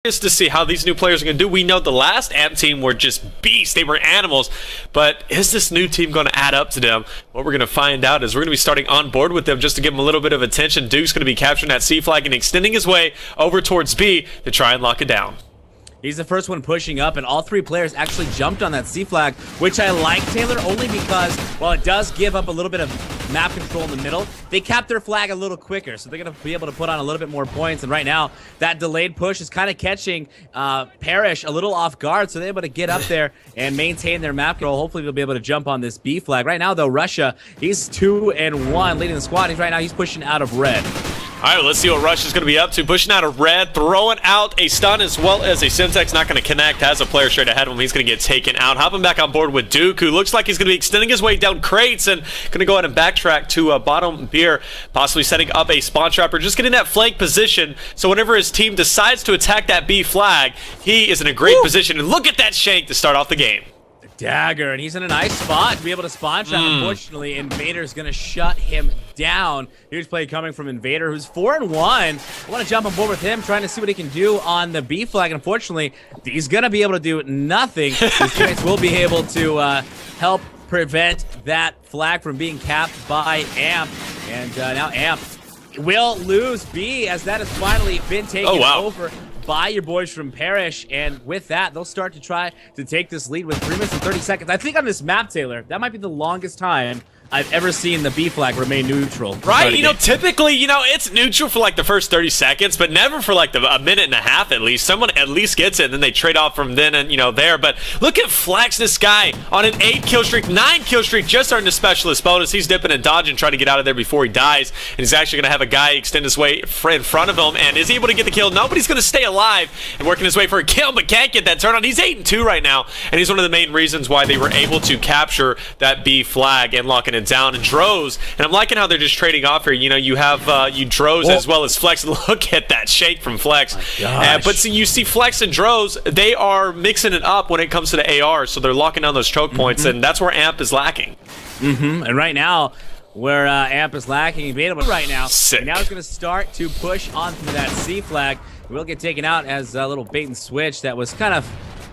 Curious to see how these new players are going to do. We know the last AMP team were just beasts. They were animals. But is this new team going to add up to them? What we're going to find out is we're going to be starting on board with them just to give them a little bit of attention. Duke's going to be capturing that C flag and extending his way over towards B to try and lock it down. He's the first one pushing up, and all three players actually jumped on that C flag, which I like, Taylor, only because, while it does give up a little bit of map control in the middle, they cap their flag a little quicker, so they're going to be able to put on a little bit more points. And right now, that delayed push is kind of catching Parrish a little off guard, so they're able to get up there and maintain their map control. Hopefully, they'll be able to jump on this B flag. Right now, though, Russia, he's 2-1 leading the squad. He's pushing out of red. All right, let's see what Rush is going to be up to. Pushing out of red, throwing out a stun as well as a Simtex. Not going to connect. Has a player straight ahead of him. He's going to get taken out. Hopping back on board with Duke, who looks like he's going to be extending his way down crates and going to go ahead and backtrack to bottom beer, possibly setting up a spawn trapper, just getting that flank position. So whenever his team decides to attack that B flag, he is in a great position. And look at that shank to start off the game. Dagger, and he's in a nice spot to be able to spawn trap. Unfortunately, Invader's gonna shut him down. Huge play coming from Invader, who's 4-1. I want to jump on board with him, trying to see what he can do on the B flag. Unfortunately, he's gonna be able to do nothing. His teammates will be able to help prevent that flag from being capped by AMP, and now AMP will lose B as that has finally been taken over by your boys from Parrish, and with that, they'll start to try to take this lead with 3 minutes and 30 seconds. I think on this map, Taylor, that might be the longest time I've ever seen the B flag remain neutral. Right, you know, typically, you know, it's neutral for like the first 30 seconds, but never for like a minute and a half at least. Someone at least gets it, and then they trade off from then and, you know, there. But look at Flex, this guy, on an 8-kill streak, 9-kill streak, just earned a specialist bonus. He's dipping and dodging, trying to get out of there before he dies. And he's actually going to have a guy extend his way in front of him. And is he able to get the kill? No, but he's going to stay alive and working his way for a kill, but can't get that turn on. He's 8-2 right now, and he's one of the main reasons why they were able to capture that B flag and locking it down. And Droz, and I'm liking how they're just trading off here. You know, you have Droz as well as Flex. Look at that shake from Flex. But see, you see Flex and Droz, they are mixing it up when it comes to the AR, so they're locking down those choke points, and that's where AMP is lacking. And right now, where AMP is lacking, available right now. Sick. Now it's going to start to push onto that C flag. It will get taken out as a little bait and switch that was kind of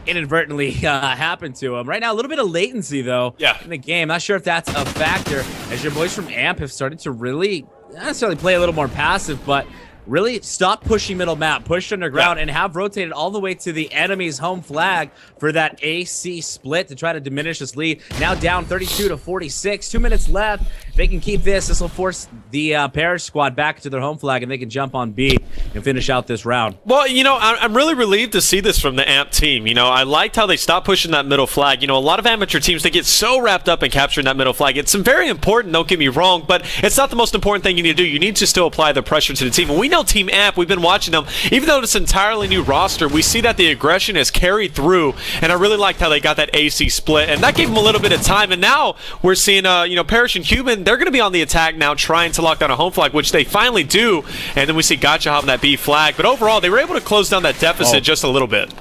inadvertently happened to him. Right now, a little bit of latency, though, in the game. Not sure if that's a factor, as your boys from AMP have started to really, not necessarily play a little more passive, but really stop pushing middle map, push underground, and have rotated all the way to the enemy's home flag for that AC split to try to diminish this lead. Now down 32-46, 2 minutes left. If they can keep this, this will force the Parrish squad back to their home flag, and they can jump on B and finish out this round. Well, you know, I'm really relieved to see this from the AMP team. You know, I liked how they stopped pushing that middle flag. You know, a lot of amateur teams, they get so wrapped up in capturing that middle flag. It's very important, don't get me wrong, but it's not the most important thing you need to do. You need to still apply the pressure to the team. And we know Team AMP, we've been watching them, even though it's an entirely new roster, we see that the aggression is carried through, and I really liked how they got that AC split, and that gave them a little bit of time. And now we're seeing, you know, Parrish and inHuman, they're going to be on the attack now, trying to lock down a home flag, which they finally do, and then we see Gotcha hopping that B flag. But overall, they were able to close down that deficit just a little bit.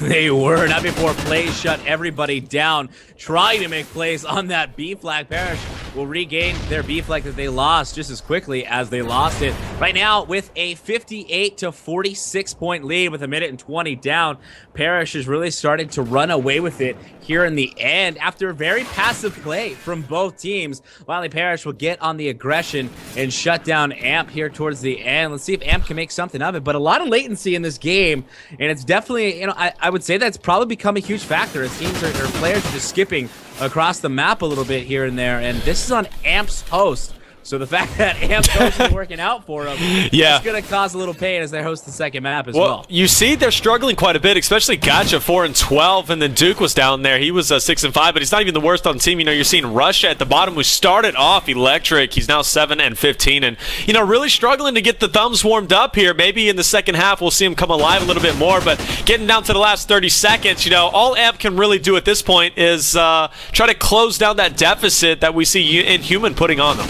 They were, not before plays shut everybody down, trying to make plays on that B flag. Parrish will regain their B flag that they lost just as quickly as they lost it. Right now, with a 58-46 point lead with 1:20 down, Parrish is really starting to run away with it here in the end after a very passive play from both teams. Finally, Parrish will get on the aggression and shut down AMP here towards the end. Let's see if AMP can make something of it, but a lot of latency in this game, and it's definitely, you know, I would say that's probably become a huge factor as teams or players are just skipping across the map a little bit here and there, and this is on AMP's host. So the fact that AMP's host is working out for them, it's going to cause a little pain as they host the second map as well. You see they're struggling quite a bit, especially Gotcha 4-12, and then Duke was down there. He was 6-5, but he's not even the worst on the team. You know, you're seeing Russia at the bottom, who started off electric. He's now 7-15, and, you know, really struggling to get the thumbs warmed up here. Maybe in the second half we'll see him come alive a little bit more, but getting down to the last 30 seconds, you know, all AMP can really do at this point is try to close down that deficit that we see inHuman putting on them.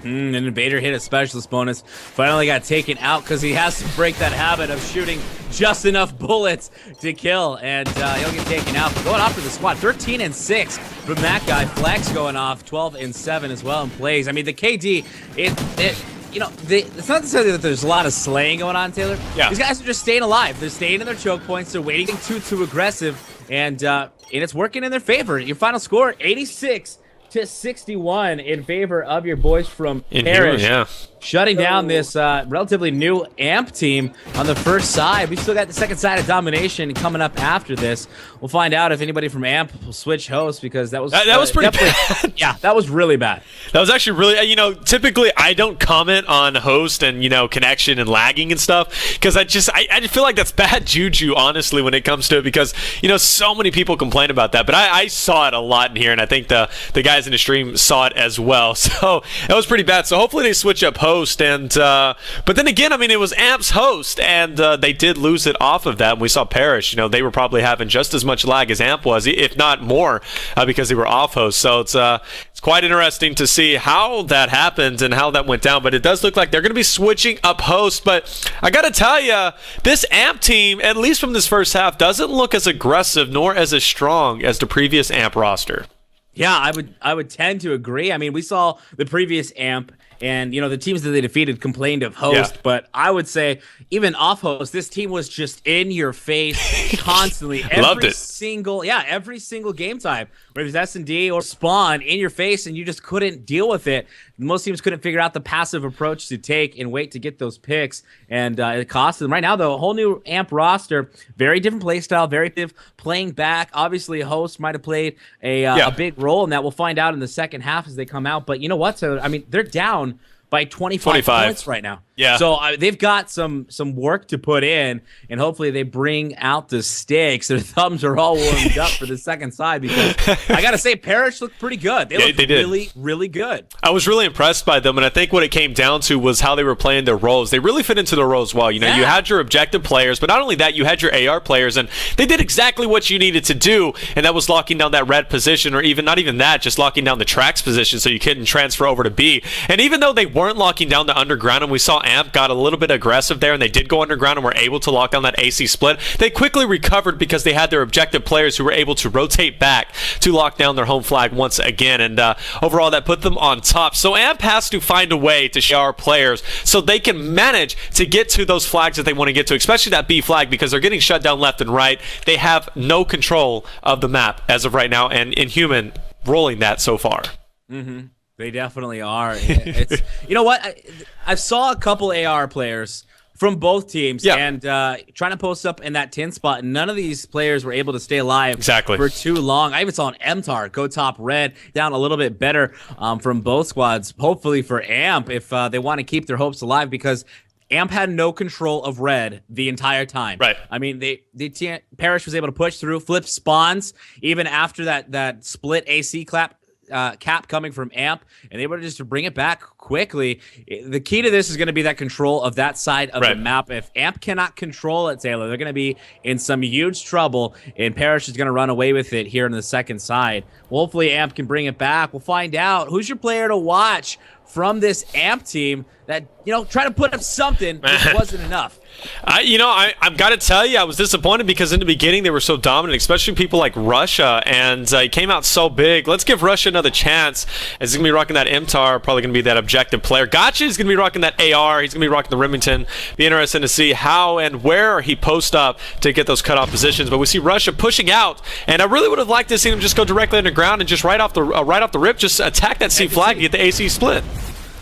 And Invader hit a specialist bonus. Finally got taken out because he has to break that habit of shooting just enough bullets to kill. And he'll get taken out. But going off for the squad, 13-6 from that guy. Flex going off, 12-7 as well in plays. I mean, the KD, you know, it's not necessarily that there's a lot of slaying going on, Taylor. Yeah. These guys are just staying alive. They're staying in their choke points. They're waiting too aggressive, and it's working in their favor. Your final score, 86-61 in favor of your boys from Parish. Yeah. Shutting down this relatively new AMP team on the first side. We've still got the second side of Domination coming up after this. We'll find out if anybody from AMP will switch hosts, because that was pretty bad. Yeah, that was really bad. That was actually really, you know, typically I don't comment on host and, you know, connection and lagging and stuff, because I just feel like that's bad juju, honestly, when it comes to it, because, you know, so many people complain about that. But I saw it a lot in here, and I think the guys in the stream saw it as well. So it was pretty bad. So hopefully they switch up host. And but then again, I mean, it was AMP's host, and they did lose it off of that. And we saw Parish, you know, they were probably having just as much lag as AMP was, if not more, because they were off host. So it's quite interesting to see how that happened and how that went down. But it does look like they're going to be switching up host. But I got to tell you, this AMP team, at least from this first half, doesn't look as aggressive nor as strong as the previous AMP roster. Yeah, I would tend to agree. I mean, we saw the previous AMP, and, you know, the teams that they defeated complained of host, but I would say even off host, this team was just in your face constantly. Loved it. Every single game time, whether it's S&D or Spawn, in your face, and you just couldn't deal with it. Most teams couldn't figure out the passive approach to take and wait to get those picks, and it cost them. Right now, the whole new AMP roster, very different play style, very different playing back. Obviously, host might have played a big role in that. We'll find out in the second half as they come out. But you know what? So, I mean, they're down by 25 points right now. Yeah. So they've got some work to put in, and hopefully they bring out the stakes. Their thumbs are all warmed up for the second side, because I got to say, Parish looked pretty good. They looked really, really good. I was really impressed by them, and I think what it came down to was how they were playing their roles. They really fit into their roles well. You know, you had your objective players, but not only that, you had your AR players, and they did exactly what you needed to do, and that was locking down that red position, or even not even that, just locking down the tracks position so you couldn't transfer over to B. And even though they weren't locking down the underground, and we saw AMP got a little bit aggressive there, and they did go underground and were able to lock down that AC split, they quickly recovered because they had their objective players who were able to rotate back to lock down their home flag once again, and overall that put them on top. So AMP has to find a way to show our players so they can manage to get to those flags that they want to get to, especially that B flag, because they're getting shut down left and right. They have no control of the map as of right now, and inHuman rolling that so far. Mm-hmm. They definitely are. It's you know what? I saw a couple AR players from both teams, and trying to post up in that 10 spot, and none of these players were able to stay alive for too long. I even saw an MTAR go top red, down a little bit better from both squads, hopefully for AMP, if they want to keep their hopes alive, because AMP had no control of red the entire time. Right. I mean, Parish was able to push through, flip spawns, even after that split AC cap coming from AMP, and they were just to bring it back quickly. The key to this is going to be that control of that side of the map. If AMP cannot control it, Taylor, they're going to be in some huge trouble, and Parish is going to run away with it here on the second side. Well, hopefully AMP can bring it back. We'll find out who's your player to watch from this AMP team that, you know, try to put up something, which wasn't enough. I've got to tell you, I was disappointed because in the beginning they were so dominant, especially people like Russia, and he came out so big. Let's give Russia another chance. He's going to be rocking that MTAR, probably going to be that objective player. Gotcha is going to be rocking that AR. He's going to be rocking the Remington. Be interesting to see how and where he posts up to get those cutoff positions. But we see Russia pushing out, and I really would have liked to see him just go directly underground and just right off the rip, just attack that C flag and get the AC split.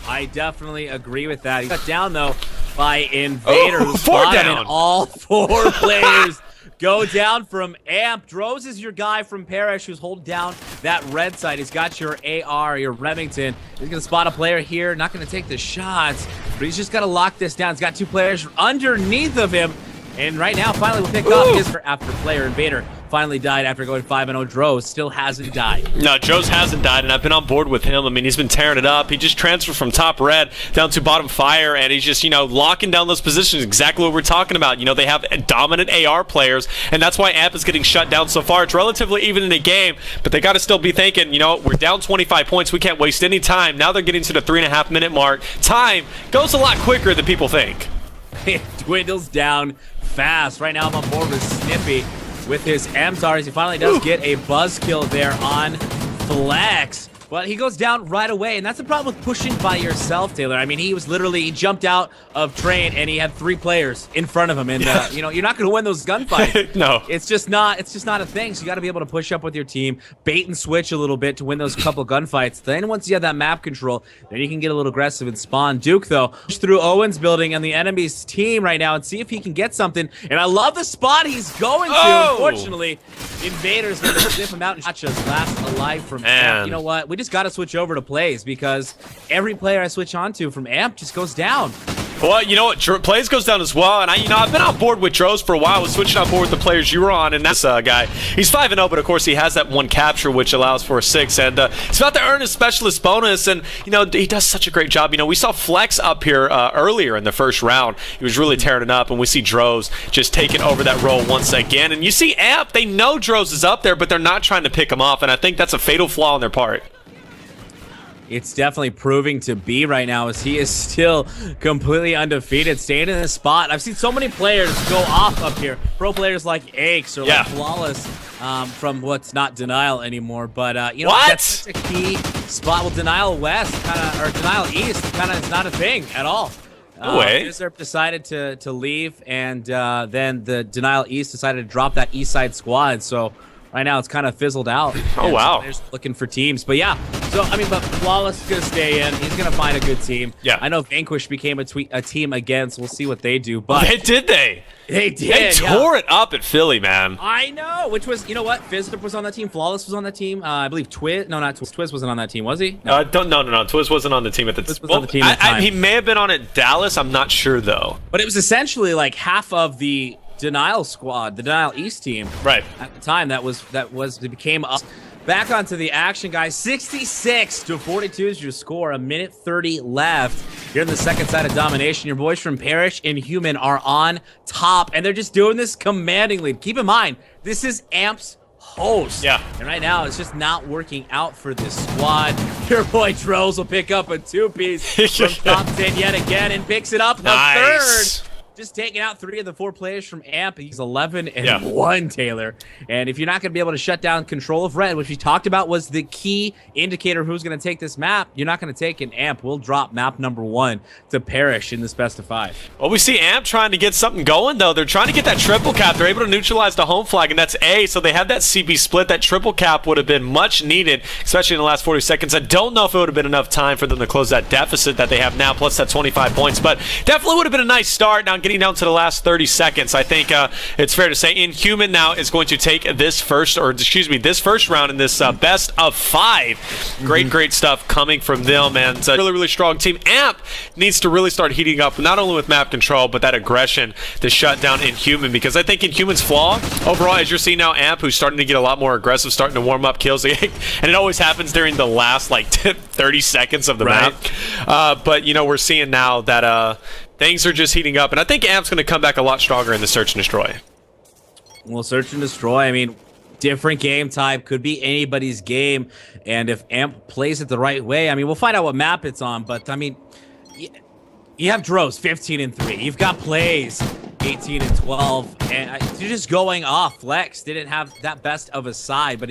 I definitely agree with that. He got down, though, by Invader. Four down. And all four players go down from AMP. Droz is your guy from Parish who's holding down that red side. He's got your AR, your Remington. He's going to spot a player here. Not going to take the shots, but he's just got to lock this down. He's got two players underneath of him. And right now, finally, we'll pick off his after player. Invader finally died after going 5-0. Droz still hasn't died. No, Droz hasn't died, and I've been on board with him. I mean, he's been tearing it up. He just transferred from top red down to bottom fire, and he's just, you know, locking down those positions. Exactly what we're talking about. You know, they have dominant AR players, and that's why AMP is getting shut down so far. It's relatively even in the game, but they got to still be thinking, you know, we're down 25 points. We can't waste any time. Now they're getting to the 3.5-minute mark. Time goes a lot quicker than people think. It dwindles down fast. Right now I'm on board with Snippy with his MTARs. He finally does get a buzz kill there on Flex. But he goes down right away, and that's the problem with pushing by yourself, Taylor. I mean, he jumped out of train, and he had 3 players in front of him, and you know, you're not going to win those gunfights. No, it's just not a thing. So you got to be able to push up with your team, bait and switch a little bit to win those couple gunfights. Then once you have that map control, then you can get a little aggressive and spawn. Duke though, push through Owen's building and the enemy's team right now, and see if he can get something. And I love the spot he's going to. Unfortunately, invaders going to sniff him out and watch us last alive from Amp. You know what? We just got to switch over to plays because every player I switch onto from Amp just goes down. Well, you know what? Plays goes down as well, and I've been on board with Droz for a while. I was switching on board with the players you were on, and that's guy. He's 5-0, but of course he has that 1 capture, which allows for a 6, and he's about to earn his specialist bonus, and you know he does such a great job. You know, we saw Flex up here earlier in the first round. He was really tearing it up, and we see Droz just taking over that role once again. And you see Amp, they know Droz is up there, but they're not trying to pick him off, and I think that's a fatal flaw on their part. It's definitely proving to be right now, as he is still completely undefeated, staying in his spot. I've seen so many players go off up here. Pro players like Aches or like Flawless from what's not Denial anymore. But, you know, that's a key spot. Well, Denial West, or Denial East, is not a thing at all. No way. Usurp decided to leave, and then the Denial East decided to drop that East Side squad. So right now, it's kind of fizzled out. Oh, wow. They're looking for teams. But yeah, so, I mean, but Flawless is going to stay in. He's going to find a good team. Yeah. I know Vanquish became a team again, so we'll see what they do. But did they? They did. They tore it up at Philly, man. I know, which was, you know what? Fizzlip was on that team. Flawless was on that team. I believe Twiz. No, not Twiz. Twiz wasn't on that team, was he? No. No. Twiz wasn't on the team at the time. He may have been on it Dallas. I'm not sure, though. But it was essentially like half of the Denial squad, the Denial East team, right at the time. It became us. Back onto the action, guys. 66-42 is your score. A minute 30 left. You're in the second side of Domination. Your boys from Parrish inHuman are on top, and they're just doing this commandingly. Keep in mind, this is Amp's host. Yeah. And right now, it's just not working out for this squad. Your boy Droz will pick up a 2-piece from top 10 yet again and picks it up the third. Just taking out 3 of the 4 players from Amp. He's 11-1, Taylor. And if you're not going to be able to shut down control of red, which we talked about was the key indicator of who's going to take this map, you're not going to take an Amp. We'll drop map number 1 to Parrish in this best of 5. Well, we see Amp trying to get something going, though. They're trying to get that triple cap. They're able to neutralize the home flag, and that's A. So they have that CB split. That triple cap would have been much needed, especially in the last 40 seconds. I don't know if it would have been enough time for them to close that deficit that they have now, plus that 25 points. But definitely would have been a nice start. Now getting down to the last 30 seconds, I think it's fair to say inHuman now is going to take this first round in this best of 5. Great stuff coming from them, and it's a really strong team. Amp needs to really start heating up, not only with map control, but that aggression to shut down inHuman, because I think inHuman's flaw overall, as you're seeing now, Amp, who's starting to get a lot more aggressive, starting to warm up kills, and it always happens during the last like 30 seconds of the map. But you know, we're seeing now that things are just heating up, and I think Amp's going to come back a lot stronger in the Search and Destroy. Well, Search and Destroy, I mean, different game type, could be anybody's game, and if Amp plays it the right way, I mean, we'll find out what map it's on, but I mean, you have Droz 15-3, you've got Plays 18-12, and you're just going off. Flex didn't have that best of a side, but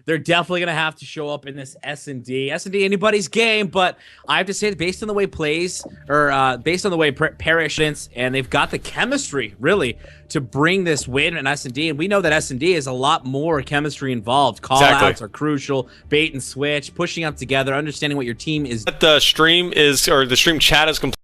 they're definitely going to have to show up in this S&D. S&D, anybody's game, but I have to say, based on the way Plays, or based on the way Parrish is, and they've got the chemistry, really, to bring this win in S&D, and we know that S&D is a lot more chemistry involved. Call-outs are crucial, bait and switch, pushing up together, understanding what your team is. The stream chat is complete.